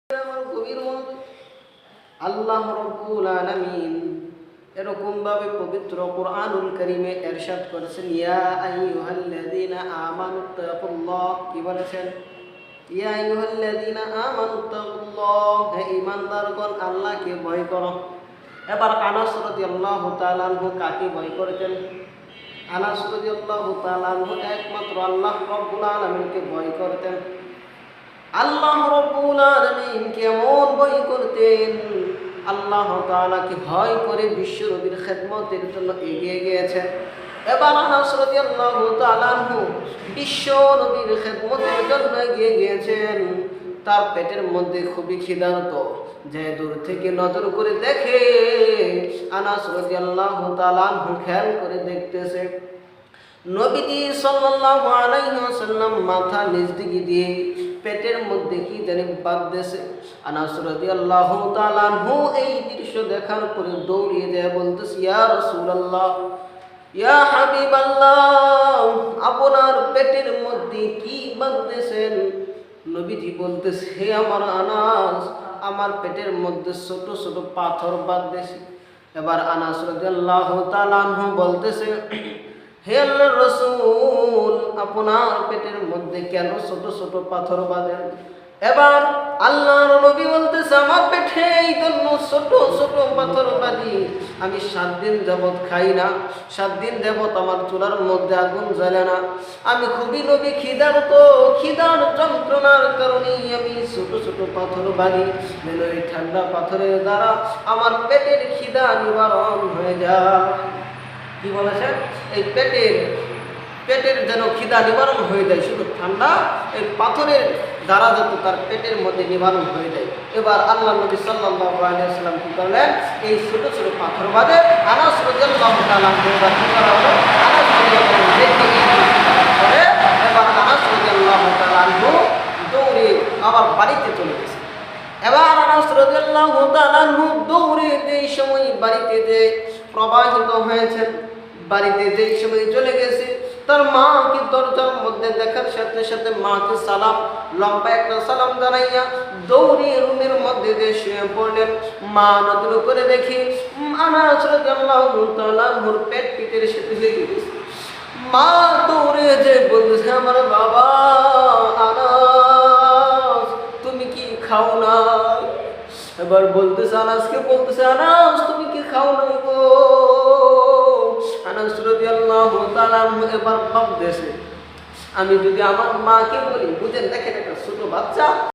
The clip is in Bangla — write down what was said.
আমার গভীর মনোযোগ। আল্লাহ রাব্বুল আলামিন এরকম ভাবে পবিত্র কোরআনুল কারীমে ইরশাদ করেছেন, ইয়া আইয়ুহাল্লাযীনা আমানুত্তাকুল্লাহ। কি বলেছেন? ইয়া আইয়ুহাল্লাযীনা আমানুত্তাকুল্লাহ, হে ঈমানদারগণ আল্লাহকে ভয় করো। এবার আনাস রাদিয়াল্লাহু তাআলা আনহু কাকে ভয় করতেন? আনাস রাদিয়াল্লাহু তাআলা আনহু একমাত্র আল্লাহ রাব্বুল আলামিনকে ভয় করতেন। আল্লাহ রাব্বুল আলামিন কেমন ভয় করতেন? আল্লাহ তাআলাকে ভয় করে বিশ্ব নবীর খেদমতের জন্য এগিয়ে গিয়েছেন। এবার আনাস রাদিয়াল্লাহু তাআলা আনহু বিশ্ব নবীর খেদমতের জন্য এগিয়ে গিয়েছেন। তার পেটের মধ্যে খুবই খিদার্ত, যে দূর থেকে নজর করে দেখে। আনাস রাদিয়াল্লাহু তাআলা আনহু খেয়াল করে দেখতেছে, নবীজি সাল্লাল্লাহু আলাইহি ওয়াসাল্লাম মাথা নিচ দিকে দিয়ে পেটের মধ্যে কি জানি বাঁধতেছে। আনাস রাদিয়াল্লাহু তাআলা আনহু এই দৃশ্য দেখার পরে দৌড়িয়ে যায়, বলতেছে, ইয়া রাসূলুল্লাহ, ইয়া হাবিবাল্লাহ, আপনার পেটের মধ্যে কি বাঁধতেছেন? নবীজি বলতেছে, হে আমার আনাস, আমার পেটের মধ্যে ছোট ছোট পাথর বাঁধতেছে। এবার আনাস রাদিয়াল্লাহু তাআলা আনহু বলতেছে, হে আল্লাহর রাসূল, আপনার পেটের মধ্যে কেন ছোট ছোট পাথর বাঁধেন? এবার আল্লাহর নবী বলতেছে, আমার পেটে এই জন্য ছোট ছোট পাথর বাঁধি, আমি 7 দিন যাবত খাই না, 7 দিন যাবত আমার চুলার মধ্যে আগুন জ্বলে না। আমি খুবই নবী খিদার্ত, খিদার যন্ত্রণার কারণেই আমি ছোট ছোট পাথর বাঁধি, যেন এই ঠান্ডা পাথরের দ্বারা আমার পেটের খিদা নিবারণ হয়ে যায়। কি বলেছেন? এই পেটের যেন খিদা নিবারণ হয়ে যায়, শুধু ঠান্ডা এই পাথরের দ্বারা যত তার পেটের মধ্যে নিবারণ হয়ে যায়। এবার আল্লাহ নবী সাল্লাল্লাহু আলাইহি ওয়াসাল্লাম কি করলেন? এই ছোট ছোট পাথর বাঁধে আনাস রাদিয়াল্লাহু তাআলা আনহু এবার কি করা হলো? আনাস রাদিয়াল্লাহু করে এবার আনাস রাদিয়াল্লাহু তাআলা আনহু দৌড়ে আবার বাড়িতে চলে গেছে। এবার আনাস রাদিয়াল্লাহু তাআলা আনহু দৌড়ে যেই সময় বাড়িতে যে প্রবাহিত হয়েছেন, বাড়িতে যেই সময় চলে গেছে, তার মাকে দরজার মধ্যে দেখার সাথে সাথে মাকে সালাম, লম্বা একটা সালাম জানাইয়া দৌড়ে রুমের মধ্যে যে শুয়ে পড়লেন। মা নজর করে দেখি আনাস রাদিয়াল্লাহু তাআলা আনহুর পিঠের সাথে লেগে গেছে। মা দৌড়ে যে বলছে, আমার বাবা আনাস, তুমি কি খাও না? এবার বলতেছে, আনাসকে বলতেছে, আনাস তুমি কি খাও না গো? আনাস রাদিয়াল্লাহু তাআলা এবার ভাবতেছে, আমি যদি আমার মাকে বলি, বুঝেন, দেখেন একটা ছোট বাচ্চা